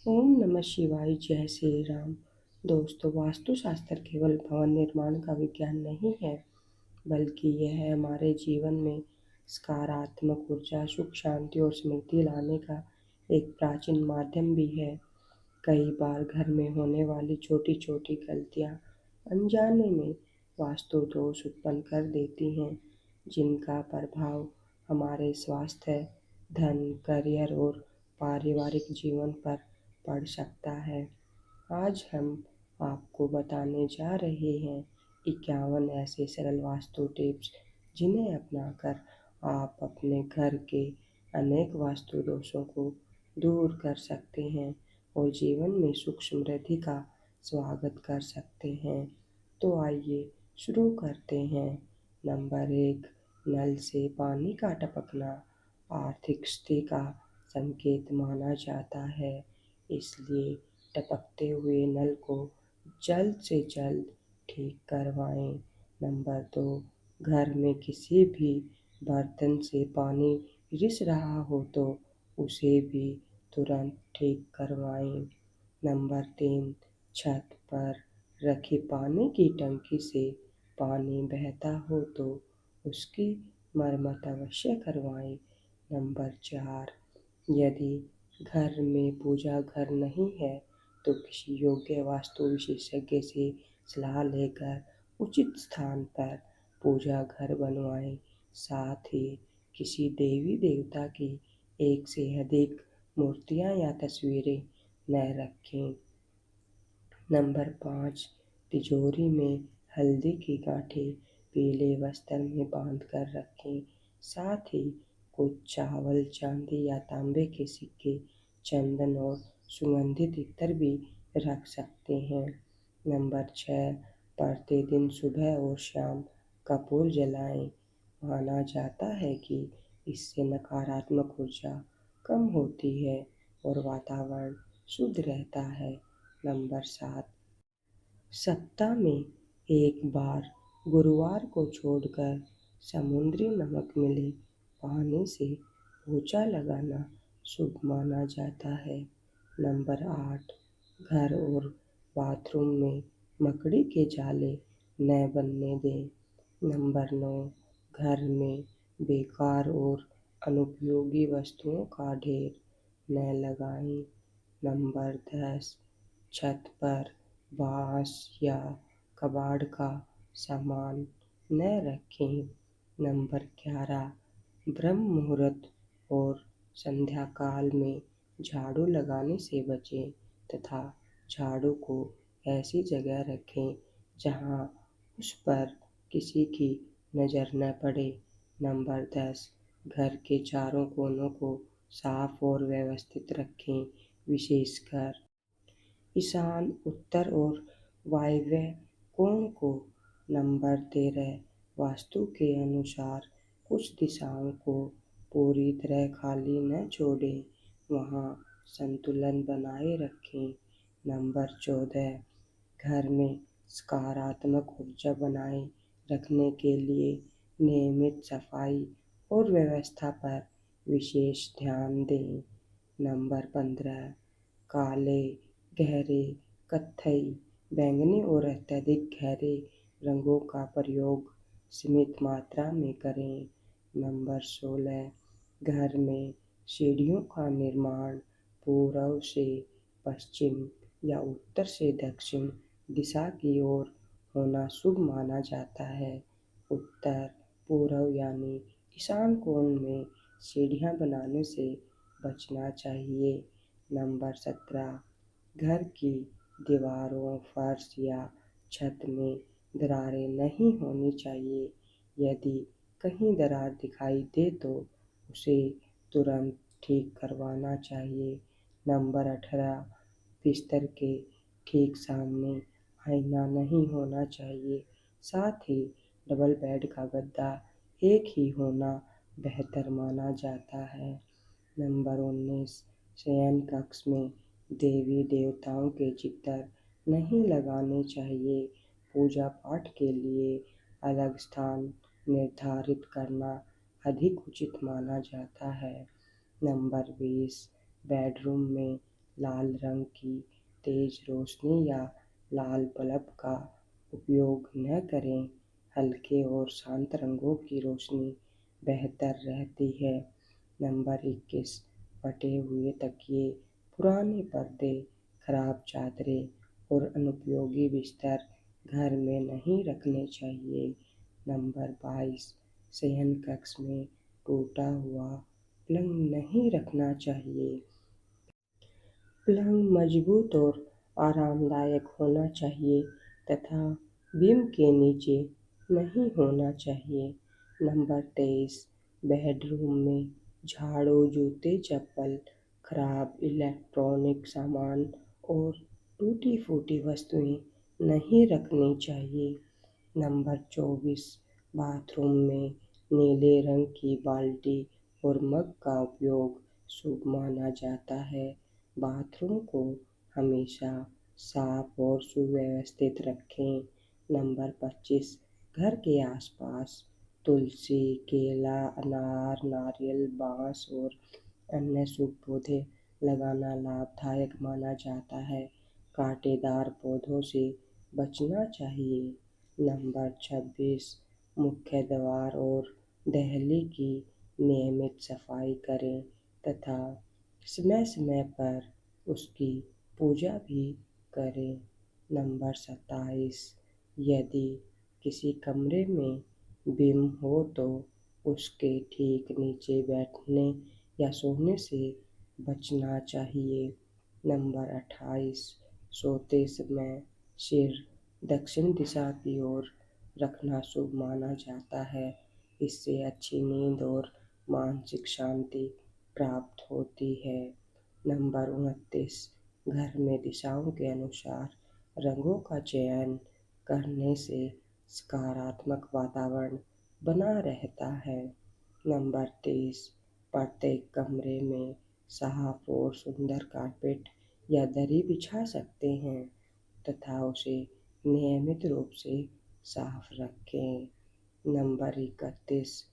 ओम नमः शिवाय। जय श्री राम। दोस्तों, वास्तुशास्त्र केवल भवन निर्माण का विज्ञान नहीं है, बल्कि यह हमारे जीवन में सकारात्मक ऊर्जा, सुख, शांति और समृद्धि लाने का एक प्राचीन माध्यम भी है। कई बार घर में होने वाली छोटी छोटी गलतियां अनजाने में वास्तु दोष उत्पन्न कर देती हैं, जिनका प्रभाव हमारे स्वास्थ्य, धन, करियर और पारिवारिक जीवन पर पड़ सकता है। आज हम आपको बताने जा रहे हैं 51 ऐसे सरल वास्तु टिप्स, जिन्हें अपनाकर आप अपने घर के अनेक वास्तु दोषों को दूर कर सकते हैं और जीवन में सुख समृद्धि का स्वागत कर सकते हैं। तो आइए शुरू करते हैं। नंबर 1, नल से पानी का टपकना आर्थिक स्थिति का संकेत माना जाता है, इसलिए टपकते हुए नल को जल्द से जल्द ठीक करवाएं। नंबर 2, घर में किसी भी बर्तन से पानी रिस रहा हो तो उसे भी तुरंत ठीक करवाएं। नंबर 3, छत पर रखी पानी की टंकी से पानी बहता हो तो उसकी मरम्मत अवश्य करवाएं। नंबर 4, यदि घर में पूजा घर नहीं है तो किसी योग्य वास्तु विशेषज्ञ से सलाह लेकर उचित स्थान पर पूजा घर बनवाएं। साथ ही किसी देवी देवता की एक से अधिक मूर्तियां या तस्वीरें न रखें। नंबर 5, तिजोरी में हल्दी की गांठें पीले वस्त्र में बांध कर रखें। साथ ही कुछ चावल, चांदी या तांबे के सिक्के, चंदन और सुगंधित इत्र भी रख सकते हैं। नंबर 6, प्रतिदिन सुबह और शाम कपूर जलाएं। माना जाता है कि इससे नकारात्मक ऊर्जा कम होती है और वातावरण शुद्ध रहता है। नंबर 7, सप्ताह में एक बार गुरुवार को छोड़कर समुद्री नमक मिले पानी से पोछा लगाना शुभ माना जाता है। नंबर 8, घर और बाथरूम में मकड़ी के जाले न बनने दें। नंबर 9, घर में बेकार और अनुपयोगी वस्तुओं का ढेर न लगाएं। नंबर 10, छत पर बांस या कबाड़ का सामान न रखें। नंबर 11, ब्रह्म मुहूर्त और संध्या काल में झाड़ू लगाने से बचें तथा झाड़ू को ऐसी जगह रखें जहां उस पर किसी की नज़र न पड़े। नंबर 10, घर के चारों कोनों को साफ और व्यवस्थित रखें, विशेषकर ईशान, उत्तर और वायव्य कोण को। नंबर 13, वास्तु के अनुसार कुछ दिशाओं को पूरी तरह खाली न छोड़ें, वहाँ संतुलन बनाए रखें। नंबर 14, घर में सकारात्मक ऊर्जा बनाए रखने के लिए नियमित सफाई और व्यवस्था पर विशेष ध्यान दें। नंबर 15, काले, गहरे, कत्थई, बैंगनी और अत्यधिक गहरे रंगों का प्रयोग सीमित मात्रा में करें। नंबर 16, घर में सीढ़ियों का निर्माण पूर्व से पश्चिम या उत्तर से दक्षिण दिशा की ओर होना शुभ माना जाता है। उत्तर पूर्व यानी ईशान कोण में सीढ़ियाँ बनाने से बचना चाहिए। नंबर 17, घर की दीवारों, फर्श या छत में दरारें नहीं होनी चाहिए। यदि कहीं दरार दिखाई दे तो उसे तुरंत ठीक करवाना चाहिए। नंबर 18, बिस्तर के ठीक सामने आईना नहीं होना चाहिए। साथ ही डबल बेड का गद्दा एक ही होना बेहतर माना जाता है। नंबर 19, शयन कक्ष में देवी देवताओं के चित्र नहीं लगाने चाहिए। पूजा पाठ के लिए अलग स्थान निर्धारित करना अधिक उचित माना जाता है। नंबर 20, बेडरूम में लाल रंग की तेज रोशनी या लाल बल्ब का उपयोग न करें। हल्के और शांत रंगों की रोशनी बेहतर रहती है। नंबर 21, फटे हुए तकिए, पुराने पर्दे, खराब चादरें और अनुपयोगी बिस्तर घर में नहीं रखने चाहिए। नंबर 22, शयन कक्ष में टूटा हुआ पलंग नहीं रखना चाहिए। पलंग मजबूत और आरामदायक होना चाहिए तथा बीम के नीचे नहीं होना चाहिए। नंबर 23, बेडरूम में झाड़ू, जूते, चप्पल, खराब इलेक्ट्रॉनिक सामान और टूटी फूटी वस्तुएं नहीं रखनी चाहिए। नंबर 24, बाथरूम में नीले रंग की बाल्टी और मग का उपयोग शुभ माना जाता है। बाथरूम को हमेशा साफ और सुव्यवस्थित रखें। नंबर 25, घर के आसपास तुलसी, केला, अनार, नारियल, बांस और अन्य शुभ पौधे लगाना लाभदायक माना जाता है। कांटेदार पौधों से बचना चाहिए। नंबर 26, मुख्य द्वार और देहली की नियमित सफाई करें तथा समय समय पर उसकी पूजा भी करें। नंबर 27, यदि किसी कमरे में बिम हो तो उसके ठीक नीचे बैठने या सोने से बचना चाहिए। नंबर 28, सोते समय सिर दक्षिण दिशा की ओर रखना शुभ माना जाता है। इससे अच्छी नींद और मानसिक शांति प्राप्त होती है। नंबर 29, घर में दिशाओं के अनुसार रंगों का चयन करने से सकारात्मक वातावरण बना रहता है। नंबर 30, प्रत्येक कमरे में साफ और सुंदर कारपेट या दरी बिछा सकते हैं तथा उसे नियमित रूप से साफ रखें। नंबर 31,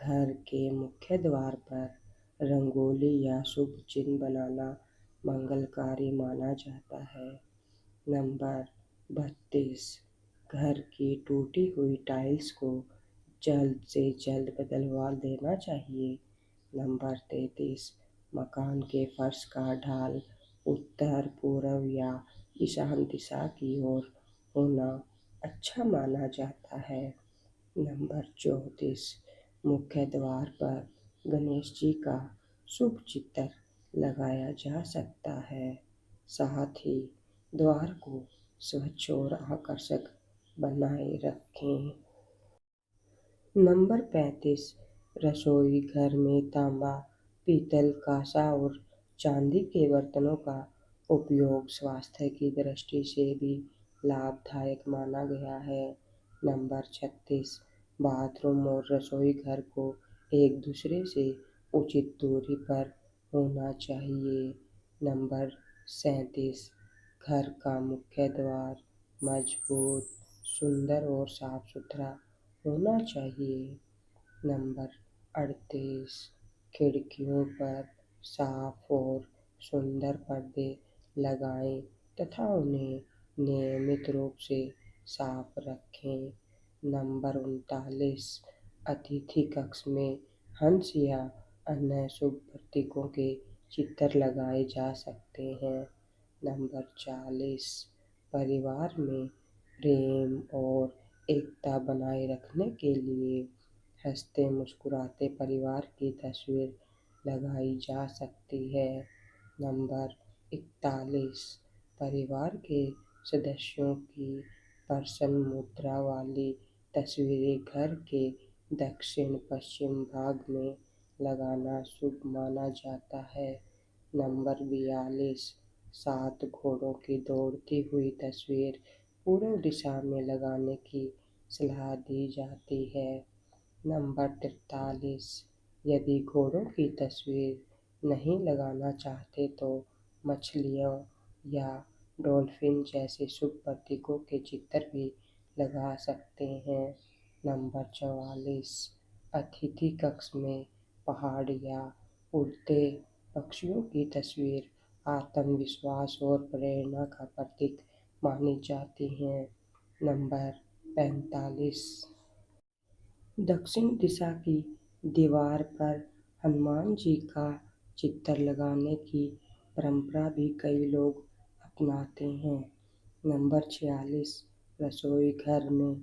घर के मुख्य द्वार पर रंगोली या शुभ चिन्ह बनाना मंगलकारी माना जाता है। नंबर 32, घर की टूटी हुई टाइल्स को जल्द से जल्द बदलवा देना चाहिए। नंबर 33, मकान के फर्श का ढाल उत्तर, पूर्व या ईशान दिशा की ओर होना अच्छा माना जाता है। नंबर 34, मुख्य द्वार पर गणेश जी का शुभ चित्र लगाया जा सकता है। साथ ही द्वार को स्वच्छ और आकर्षक बनाए रखें। नंबर 35, रसोई घर में तांबा, पीतल, कांसा और चांदी के बर्तनों का उपयोग स्वास्थ्य की दृष्टि से भी लाभदायक माना गया है। नंबर 36, बाथरूम और रसोई घर को एक दूसरे से उचित दूरी पर होना चाहिए। नंबर 37, घर का मुख्य द्वार मजबूत, सुंदर और साफ सुथरा होना चाहिए। नंबर 38, खिड़कियों पर साफ और सुंदर पर्दे लगाएं तथा उन्हें नियमित रूप से साफ रखें। नंबर 39, अतिथि कक्ष में हंस या अन्य शुभ प्रतीकों के चित्र लगाए जा सकते हैं। नंबर 40, परिवार में प्रेम और एकता बनाए रखने के लिए हंसते मुस्कुराते परिवार की तस्वीर लगाई जा सकती है। नंबर 41, परिवार के सदस्यों की प्रसन्न मुद्रा वाली तस्वीरें घर के दक्षिण पश्चिम भाग में लगाना शुभ माना जाता है। नंबर 42, 7 घोड़ों की दौड़ती हुई तस्वीर पूर्व दिशा में लगाने की सलाह दी जाती है। नंबर 43, यदि घोड़ों की तस्वीर नहीं लगाना चाहते तो मछलियों या डॉल्फिन जैसे शुभ प्रतीकों के चित्र भी लगा सकते हैं। नंबर 44, अतिथि कक्ष में पहाड़ या उड़ते पक्षियों की तस्वीर आत्मविश्वास और प्रेरणा का प्रतीक मानी जाती हैं। नंबर 45। दक्षिण दिशा की दीवार पर हनुमान जी का चित्र लगाने की परंपरा भी कई लोग अपनाते हैं। नंबर 46। रसोई घर में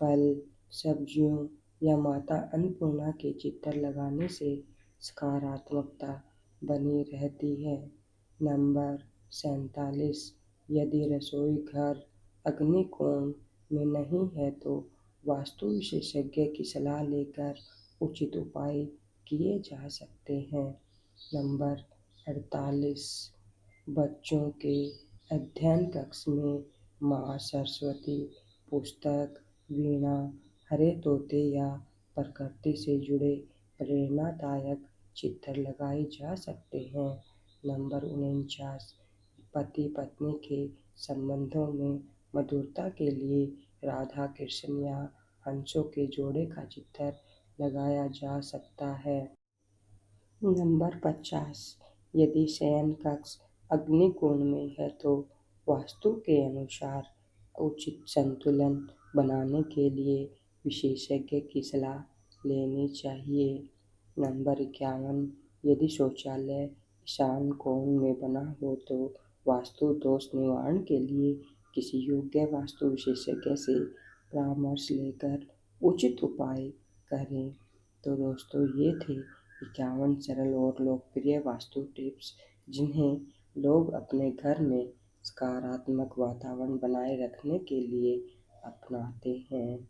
फल, सब्जियों या माता अन्नपूर्णा के चित्र लगाने से सकारात्मकता बनी रहती है। नंबर 47। यदि रसोई घर अग्निकोण में नहीं है तो वास्तु विशेषज्ञ की सलाह लेकर उचित उपाय किए जा सकते हैं। नंबर 48। बच्चों के अध्ययन कक्ष में माँ सरस्वती, पुस्तक, वीणा, हरे तोते या प्रकृति से जुड़े प्रेरणादायक चित्र लगाए जा सकते हैं। नंबर 49। पति पत्नी के संबंधों में मधुरता के लिए राधा कृष्ण या हंसों के जोड़े का चित्र लगाया जा सकता है। नंबर 50। यदि शयन कक्ष अग्निकोण में है तो वास्तु के अनुसार उचित संतुलन बनाने के लिए विशेषज्ञ की सलाह लेनी चाहिए। नंबर 51। यदि शौचालय ईशान कोण में बना हो तो वास्तु दोष निवारण के लिए किसी योग्य वास्तु विशेषज्ञ से परामर्श लेकर उचित उपाय करें। तो दोस्तों, ये थे 51 सरल और लोकप्रिय वास्तु टिप्स जिन्हें लोग अपने घर में सकारात्मक वातावरण बनाए रखने के लिए अपनाते हैं।